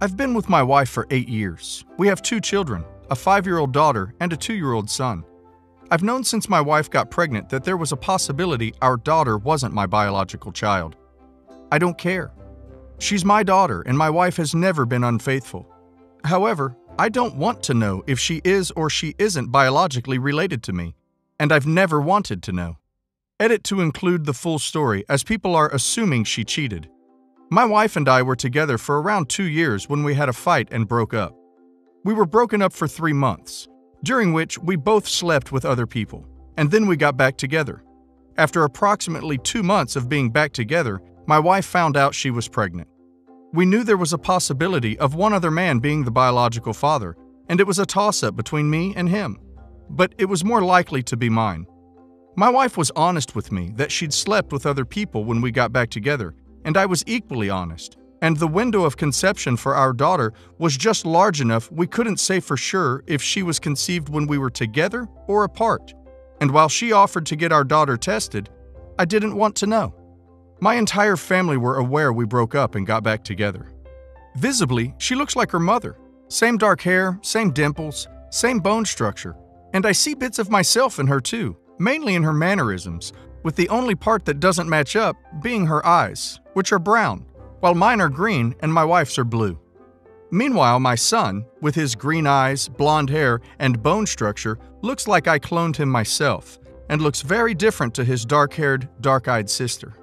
I've been with my wife for 8 years. We have 2 children, a 5-year-old daughter and a 2-year-old son. I've known since my wife got pregnant that there was a possibility our daughter wasn't my biological child. I don't care. She's my daughter and my wife has never been unfaithful. However, I don't want to know if she is or she isn't biologically related to me, and I've never wanted to know. Edit to include the full story, as people are assuming she cheated. My wife and I were together for around 2 years when we had a fight and broke up. We were broken up for 3 months, during which we both slept with other people, and then we got back together. After approximately 2 months of being back together, my wife found out she was pregnant. We knew there was a possibility of one other man being the biological father, and it was a toss-up between me and him, but it was more likely to be mine. My wife was honest with me that she'd slept with other people when we got back together, and I was equally honest, and the window of conception for our daughter was just large enough we couldn't say for sure if she was conceived when we were together or apart. And while she offered to get our daughter tested, I didn't want to know. My entire family were aware we broke up and got back together. Visibly, she looks like her mother. Same dark hair, same dimples, same bone structure, and I see bits of myself in her too, mainly in her mannerisms, with the only part that doesn't match up being her eyes, which are brown, while mine are green and my wife's are blue. Meanwhile, my son, with his green eyes, blonde hair, and bone structure, looks like I cloned him myself, and looks very different to his dark-haired, dark-eyed sister.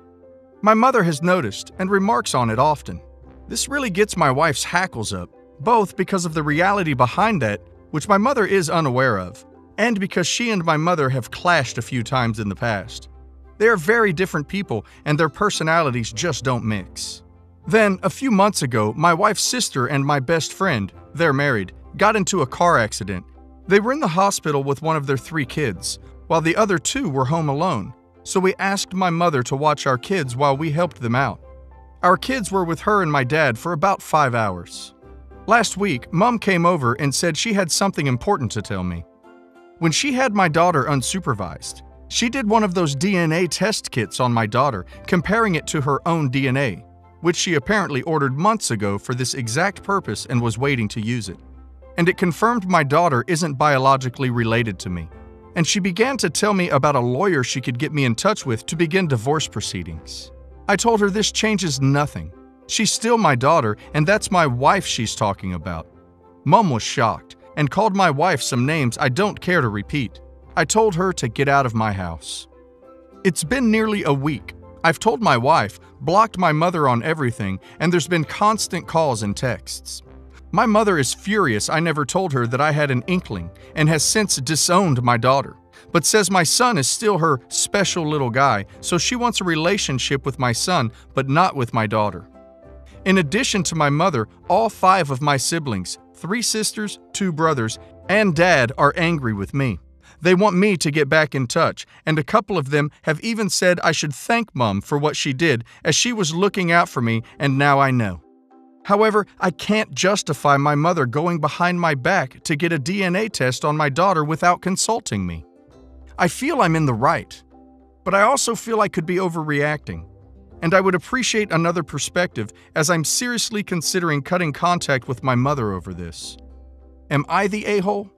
My mother has noticed and remarks on it often. This really gets my wife's hackles up, both because of the reality behind that, which my mother is unaware of, and because she and my mother have clashed a few times in the past. They are very different people and their personalities just don't mix. Then, a few months ago, my wife's sister and my best friend, they're married, got into a car accident. They were in the hospital with one of their 3 kids, while the other 2 were home alone, so we asked my mother to watch our kids while we helped them out. Our kids were with her and my dad for about 5 hours. Last week, Mom came over and said she had something important to tell me. When she had my daughter unsupervised, she did one of those DNA test kits on my daughter, comparing it to her own DNA, which she apparently ordered months ago for this exact purpose and was waiting to use it. And it confirmed my daughter isn't biologically related to me. And she began to tell me about a lawyer she could get me in touch with to begin divorce proceedings. I told her this changes nothing. She's still my daughter, and that's my wife she's talking about. Mom was shocked and called my wife some names I don't care to repeat. I told her to get out of my house. It's been nearly a week. I've told my wife, blocked my mother on everything, and there's been constant calls and texts. My mother is furious I never told her that I had an inkling and has since disowned my daughter, but says my son is still her special little guy, so she wants a relationship with my son, but not with my daughter. In addition to my mother, all 5 of my siblings, 3 sisters, 2 brothers, and Dad are angry with me. They want me to get back in touch, and a couple of them have even said I should thank Mom for what she did, as she was looking out for me, and now I know. However, I can't justify my mother going behind my back to get a DNA test on my daughter without consulting me. I feel I'm in the right, but I also feel I could be overreacting, and I would appreciate another perspective as I'm seriously considering cutting contact with my mother over this. Am I the a-hole?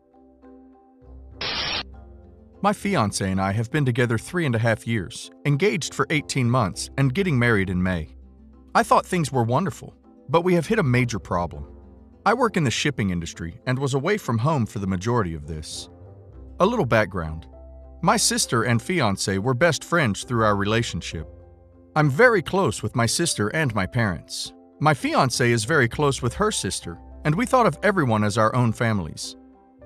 My fiancé and I have been together 3.5 years, engaged for 18 months, and getting married in May. I thought things were wonderful, but we have hit a major problem. I work in the shipping industry and was away from home for the majority of this. A little background. My sister and fiancé were best friends through our relationship. I'm very close with my sister and my parents. My fiancé is very close with her sister, and we thought of everyone as our own families.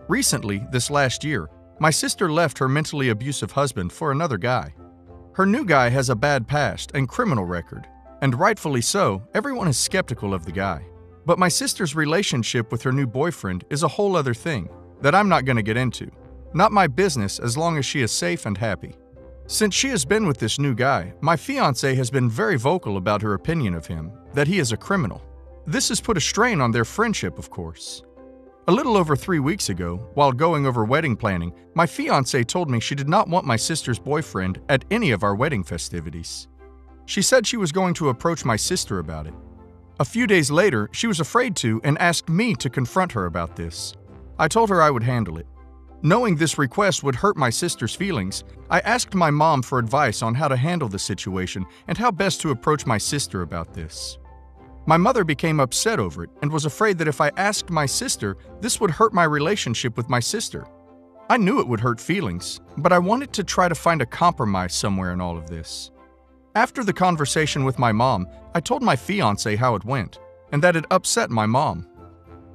Recently, this last year, my sister left her mentally abusive husband for another guy. Her new guy has a bad past and criminal record, and rightfully so, everyone is skeptical of the guy. But my sister's relationship with her new boyfriend is a whole other thing that I'm not going to get into. Not my business as long as she is safe and happy. Since she has been with this new guy, my fiancé has been very vocal about her opinion of him, that he is a criminal. This has put a strain on their friendship, of course. A little over 3 weeks ago, while going over wedding planning, my fiancé told me she did not want my sister's boyfriend at any of our wedding festivities. She said she was going to approach my sister about it. A few days later, she was afraid to and asked me to confront her about this. I told her I would handle it. Knowing this request would hurt my sister's feelings, I asked my mom for advice on how to handle the situation and how best to approach my sister about this. My mother became upset over it and was afraid that if I asked my sister, this would hurt my relationship with my sister. I knew it would hurt feelings, but I wanted to try to find a compromise somewhere in all of this. After the conversation with my mom, I told my fiancé how it went, and that it upset my mom.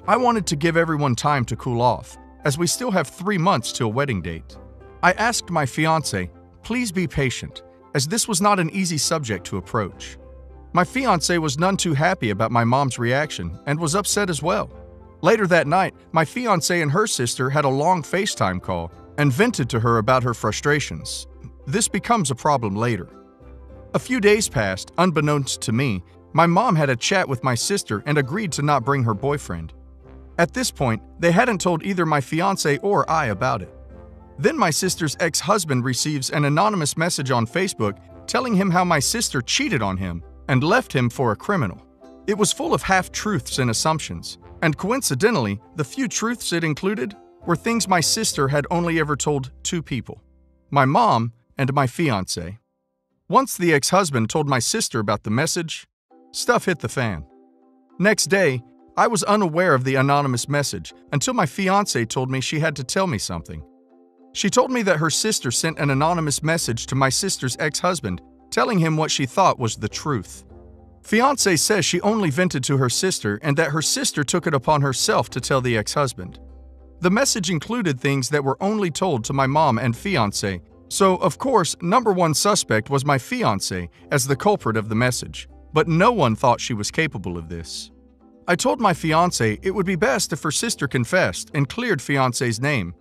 I wanted to give everyone time to cool off, as we still have 3 months till wedding date. I asked my fiancé, please be patient, as this was not an easy subject to approach. My fiancé was none too happy about my mom's reaction and was upset as well. Later that night, my fiancé and her sister had a long FaceTime call and vented to her about her frustrations. This becomes a problem later. A few days passed, unbeknownst to me. My mom had a chat with my sister and agreed to not bring her boyfriend. At this point, they hadn't told either my fiancé or I about it. Then my sister's ex-husband receives an anonymous message on Facebook telling him how my sister cheated on him and left him for a criminal. It was full of half-truths and assumptions, and coincidentally, the few truths it included were things my sister had only ever told 2 people, my mom and my fiancé. Once the ex-husband told my sister about the message, stuff hit the fan. Next day, I was unaware of the anonymous message until my fiancé told me she had to tell me something. She told me that her sister sent an anonymous message to my sister's ex-husband telling him what she thought was the truth. Fiancé says she only vented to her sister and that her sister took it upon herself to tell the ex-husband. The message included things that were only told to my mom and fiancé, so of course, number one suspect was my fiancé as the culprit of the message, but no one thought she was capable of this. I told my fiancé it would be best if her sister confessed and cleared fiancé's name.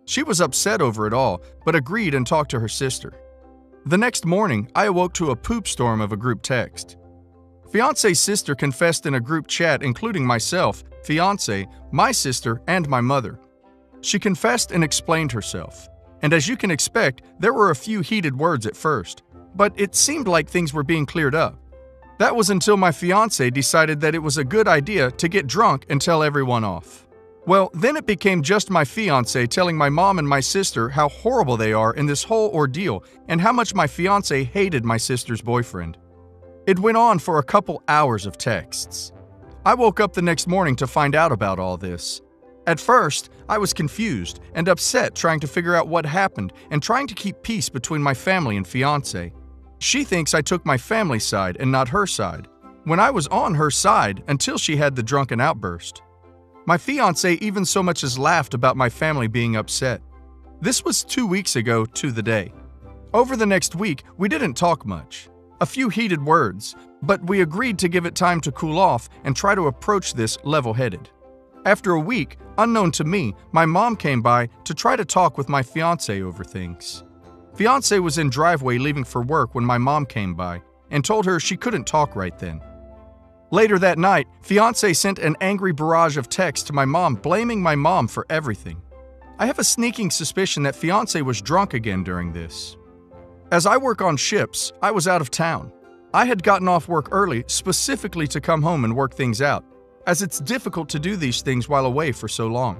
She was upset over it all, but agreed and talked to her sister. The next morning, I awoke to a poop storm of a group text. Fiancé's sister confessed in a group chat including myself, fiancé, my sister, and my mother. She confessed and explained herself. And as you can expect, there were a few heated words at first, but it seemed like things were being cleared up. That was until my fiancé decided that it was a good idea to get drunk and tell everyone off. Well, then it became just my fiancé telling my mom and my sister how horrible they are in this whole ordeal and how much my fiancé hated my sister's boyfriend. It went on for a couple hours of texts. I woke up the next morning to find out about all this. At first, I was confused and upset trying to figure out what happened and trying to keep peace between my family and fiancé. She thinks I took my family's side and not her side, when I was on her side until she had the drunken outburst. My fiancé even so much as laughed about my family being upset. This was 2 weeks ago to the day. Over the next week, we didn't talk much. A few heated words, but we agreed to give it time to cool off and try to approach this level-headed. After a week, unknown to me, my mom came by to try to talk with my fiancé over things. Fiancé was in driveway leaving for work when my mom came by and told her she couldn't talk right then. Later that night, fiancé sent an angry barrage of texts to my mom blaming my mom for everything. I have a sneaking suspicion that fiancé was drunk again during this. As I work on ships, I was out of town. I had gotten off work early specifically to come home and work things out, as it's difficult to do these things while away for so long.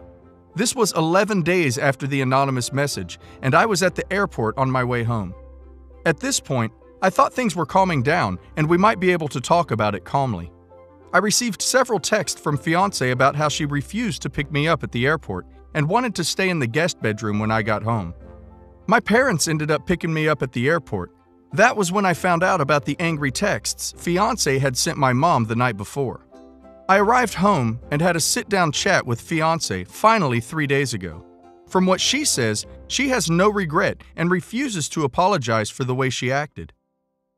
This was 11 days after the anonymous message, and I was at the airport on my way home. At this point, I thought things were calming down and we might be able to talk about it calmly. I received several texts from fiancé about how she refused to pick me up at the airport and wanted to stay in the guest bedroom when I got home. My parents ended up picking me up at the airport. That was when I found out about the angry texts fiancé had sent my mom the night before. I arrived home and had a sit-down chat with fiancé finally 3 days ago. From what she says, she has no regret and refuses to apologize for the way she acted.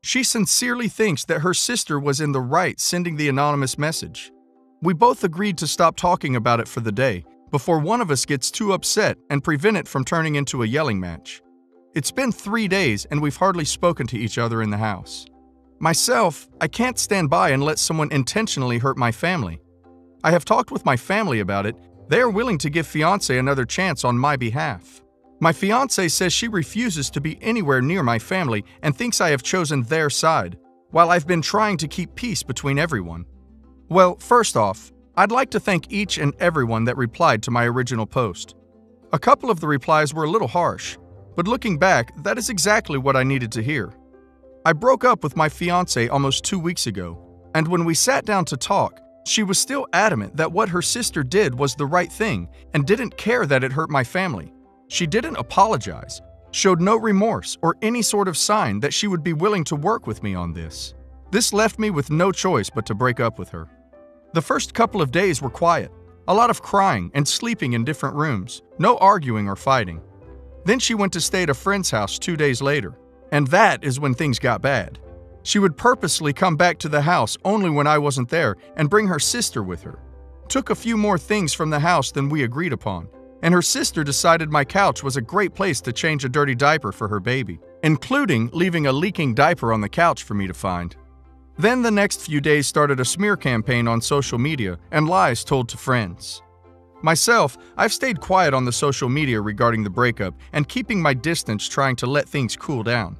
She sincerely thinks that her sister was in the right sending the anonymous message. We both agreed to stop talking about it for the day, before one of us gets too upset and prevent it from turning into a yelling match. It's been 3 days and we've hardly spoken to each other in the house. Myself, I can't stand by and let someone intentionally hurt my family. I have talked with my family about it. They are willing to give fiancé another chance on my behalf. My fiancé says she refuses to be anywhere near my family and thinks I have chosen their side, while I've been trying to keep peace between everyone. Well, first off, I'd like to thank each and everyone that replied to my original post. A couple of the replies were a little harsh, but looking back, that is exactly what I needed to hear. I broke up with my fiancée almost 2 weeks ago, and when we sat down to talk, she was still adamant that what her sister did was the right thing and didn't care that it hurt my family. She didn't apologize, showed no remorse or any sort of sign that she would be willing to work with me on this. This left me with no choice but to break up with her. The first couple of days were quiet, a lot of crying and sleeping in different rooms, no arguing or fighting. Then she went to stay at a friend's house 2 days later, and that is when things got bad. She would purposely come back to the house only when I wasn't there and bring her sister with her. Took a few more things from the house than we agreed upon, and her sister decided my couch was a great place to change a dirty diaper for her baby, including leaving a leaking diaper on the couch for me to find. Then the next few days started a smear campaign on social media and lies told to friends. Myself, I've stayed quiet on the social media regarding the breakup and keeping my distance, trying to let things cool down.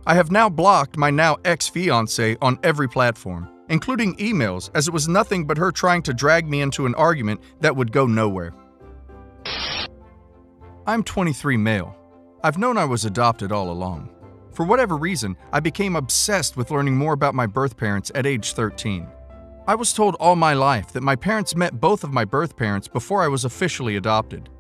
I have now blocked my now ex-fiancée on every platform, including emails, as it was nothing but her trying to drag me into an argument that would go nowhere. I'm 23 male. I've known I was adopted all along. For whatever reason, I became obsessed with learning more about my birth parents at age 13. I was told all my life that my parents met both of my birth parents before I was officially adopted.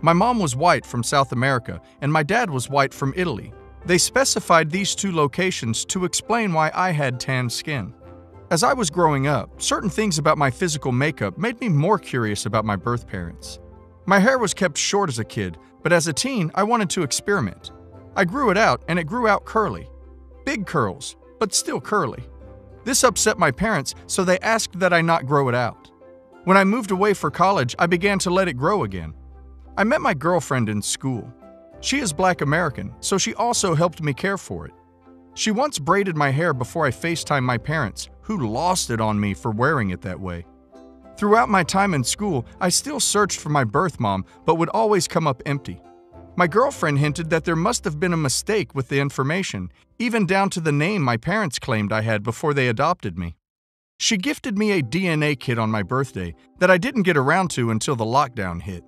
My mom was white from South America, and my dad was white from Italy. They specified these two locations to explain why I had tan skin. As I was growing up, certain things about my physical makeup made me more curious about my birth parents. My hair was kept short as a kid, but as a teen, I wanted to experiment. I grew it out, and it grew out curly. Big curls, but still curly. This upset my parents, so they asked that I not grow it out. When I moved away for college, I began to let it grow again. I met my girlfriend in school. She is Black American, so she also helped me care for it. She once braided my hair before I FaceTimed my parents, who lost it on me for wearing it that way. Throughout my time in school, I still searched for my birth mom, but would always come up empty. My girlfriend hinted that there must have been a mistake with the information, even down to the name my parents claimed I had before they adopted me. She gifted me a DNA kit on my birthday that I didn't get around to until the lockdown hit.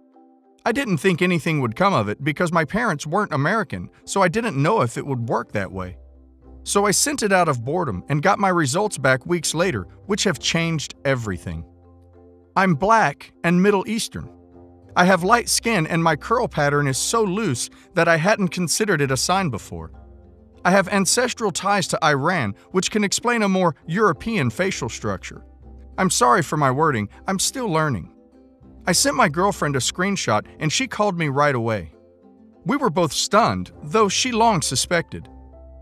I didn't think anything would come of it because my parents weren't American, so I didn't know if it would work that way. So I sent it out of boredom and got my results back weeks later, which have changed everything. I'm Black and Middle Eastern. I have light skin and my curl pattern is so loose that I hadn't considered it a sign before. I have ancestral ties to Iran, which can explain a more European facial structure. I'm sorry for my wording, I'm still learning. I sent my girlfriend a screenshot and she called me right away. We were both stunned, though she long suspected.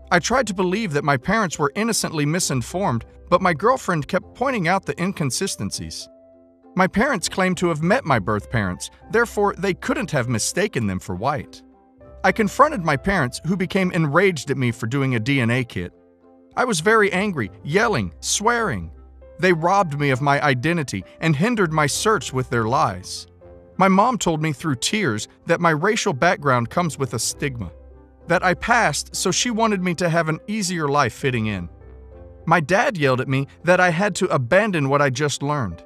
I tried to believe that my parents were innocently misinformed, but my girlfriend kept pointing out the inconsistencies. My parents claimed to have met my birth parents, therefore they couldn't have mistaken them for white. I confronted my parents, who became enraged at me for doing a DNA kit. I was very angry, yelling, swearing. They robbed me of my identity and hindered my search with their lies. My mom told me through tears that my racial background comes with a stigma, that I passed, so she wanted me to have an easier life fitting in. My dad yelled at me that I had to abandon what I just learned.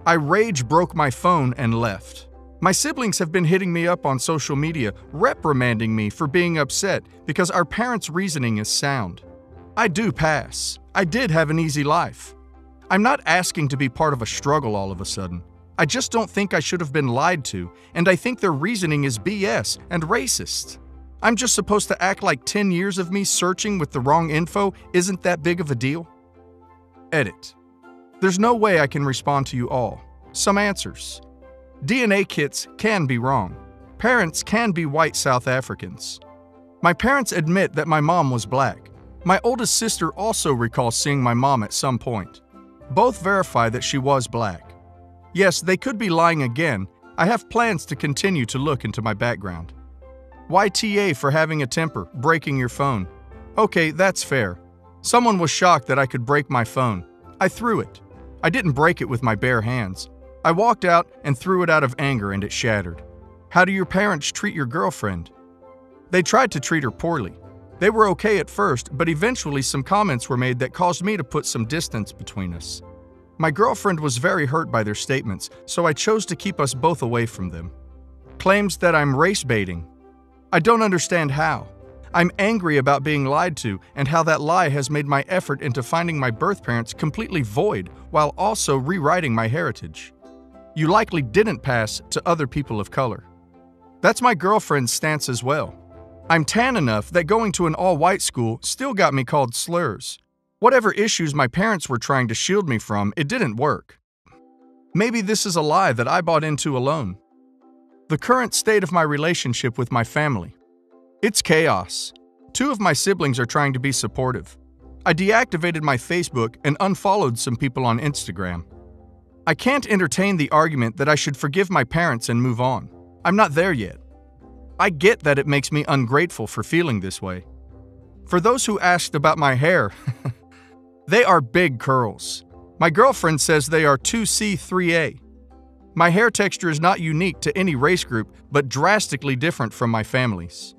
I rage broke my phone and left. My siblings have been hitting me up on social media, reprimanding me for being upset because our parents' reasoning is sound. I do pass. I did have an easy life. I'm not asking to be part of a struggle all of a sudden. I just don't think I should have been lied to, and I think their reasoning is BS and racist. I'm just supposed to act like 10 years of me searching with the wrong info isn't that big of a deal? Edit. There's no way I can respond to you all. Some answers. DNA kits can be wrong. Parents can be white South Africans. My parents admit that my mom was Black. My oldest sister also recalls seeing my mom at some point. Both verify that she was Black. Yes, they could be lying again. I have plans to continue to look into my background. YTA for having a temper, breaking your phone. Okay, that's fair. Someone was shocked that I could break my phone. I threw it. I didn't break it with my bare hands. I walked out and threw it out of anger and it shattered. How do your parents treat your girlfriend? They tried to treat her poorly. They were okay at first, but eventually some comments were made that caused me to put some distance between us. My girlfriend was very hurt by their statements, so I chose to keep us both away from them. Claims that I'm race baiting. I don't understand how. I'm angry about being lied to and how that lie has made my effort into finding my birth parents completely void while also rewriting my heritage. You likely didn't pass to other people of color. That's my girlfriend's stance as well. I'm tan enough that going to an all-white school still got me called slurs. Whatever issues my parents were trying to shield me from, it didn't work. Maybe this is a lie that I bought into alone. The current state of my relationship with my family. It's chaos. 2 of my siblings are trying to be supportive. I deactivated my Facebook and unfollowed some people on Instagram. I can't entertain the argument that I should forgive my parents and move on. I'm not there yet. I get that it makes me ungrateful for feeling this way. For those who asked about my hair, they are big curls. My girlfriend says they are 2C, 3A. My hair texture is not unique to any race group, but drastically different from my family's.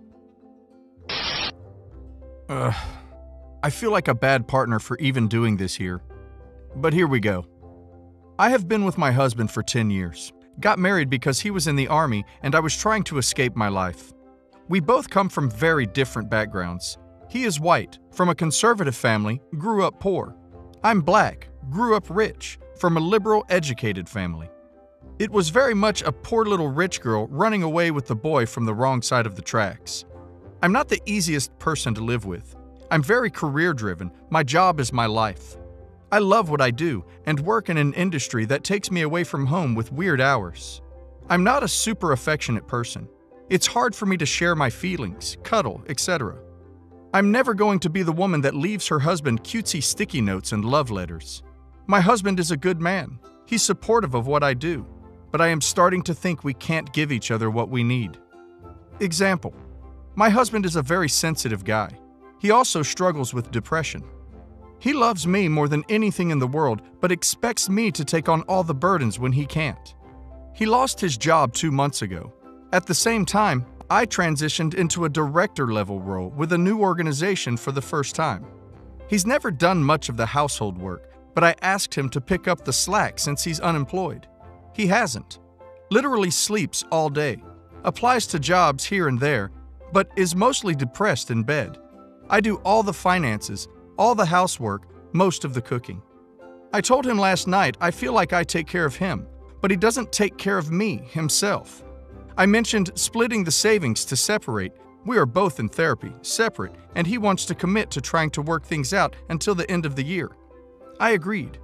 I feel like a bad partner for even doing this here. But here we go. I have been with my husband for 10 years. Got married because he was in the Army and I was trying to escape my life. We both come from very different backgrounds. He is white, from a conservative family, grew up poor. I'm black, grew up rich, from a liberal, educated family. It was very much a poor little rich girl running away with the boy from the wrong side of the tracks. I'm not the easiest person to live with. I'm very career-driven. My job is my life. I love what I do and work in an industry that takes me away from home with weird hours. I'm not a super affectionate person. It's hard for me to share my feelings, cuddle, etc. I'm never going to be the woman that leaves her husband cutesy sticky notes and love letters. My husband is a good man. He's supportive of what I do, but I am starting to think we can't give each other what we need. Example: my husband is a very sensitive guy. He also struggles with depression. He loves me more than anything in the world, but expects me to take on all the burdens when he can't. He lost his job 2 months ago. At the same time, I transitioned into a director-level role with a new organization for the first time. He's never done much of the household work, but I asked him to pick up the slack since he's unemployed. He hasn't. Literally sleeps all day. Applies to jobs here and there, but is mostly depressed in bed. I do all the finances, all the housework, most of the cooking. I told him last night I feel like I take care of him, but he doesn't take care of me himself. I mentioned splitting the savings to separate. We are both in therapy, separate, and he wants to commit to trying to work things out until the end of the year. I agreed.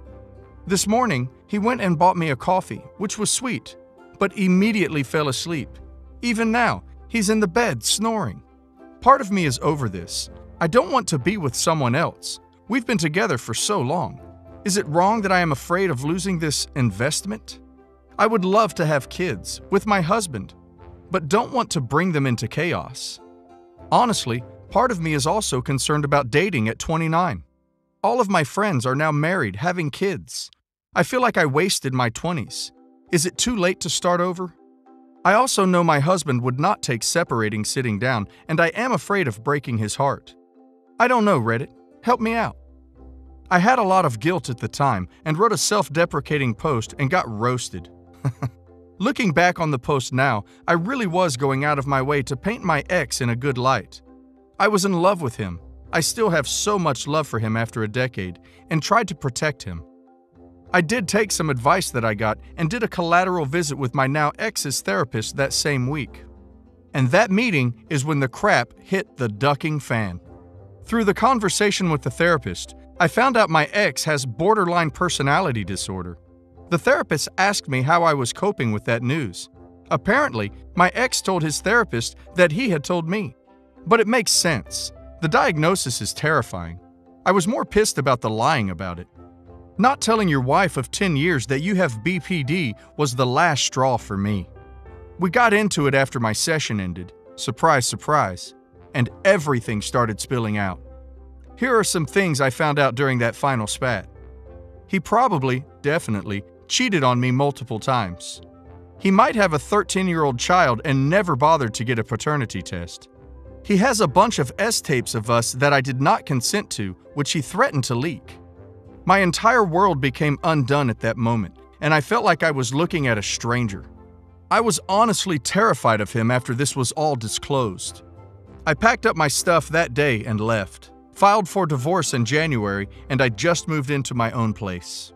This morning, he went and bought me a coffee, which was sweet, but immediately fell asleep. Even now, he's in the bed snoring. Part of me is over this. I don't want to be with someone else. We've been together for so long. Is it wrong that I am afraid of losing this investment? I would love to have kids with my husband, but don't want to bring them into chaos. Honestly, part of me is also concerned about dating at 29. All of my friends are now married, having kids. I feel like I wasted my 20s. Is it too late to start over? I also know my husband would not take separating sitting down, and I am afraid of breaking his heart. I don't know, Reddit. Help me out. I had a lot of guilt at the time and wrote a self-deprecating post and got roasted. Looking back on the post now, I really was going out of my way to paint my ex in a good light. I was in love with him. I still have so much love for him after a decade and tried to protect him. I did take some advice that I got and did a collateral visit with my now ex's therapist that same week. And that meeting is when the crap hit the ducking fan. Through the conversation with the therapist, I found out my ex has borderline personality disorder. The therapist asked me how I was coping with that news. Apparently, my ex told his therapist that he had told me. But it makes sense. The diagnosis is terrifying. I was more pissed about the lying about it. Not telling your wife of 10 years that you have BPD was the last straw for me. We got into it after my session ended. Surprise, surprise. And everything started spilling out. Here are some things I found out during that final spat. He probably, definitely, cheated on me multiple times. He might have a 13-year-old child and never bothered to get a paternity test. He has a bunch of S-tapes of us that I did not consent to, which he threatened to leak. My entire world became undone at that moment, and I felt like I was looking at a stranger. I was honestly terrified of him after this was all disclosed. I packed up my stuff that day and left, filed for divorce in January, and I just moved into my own place.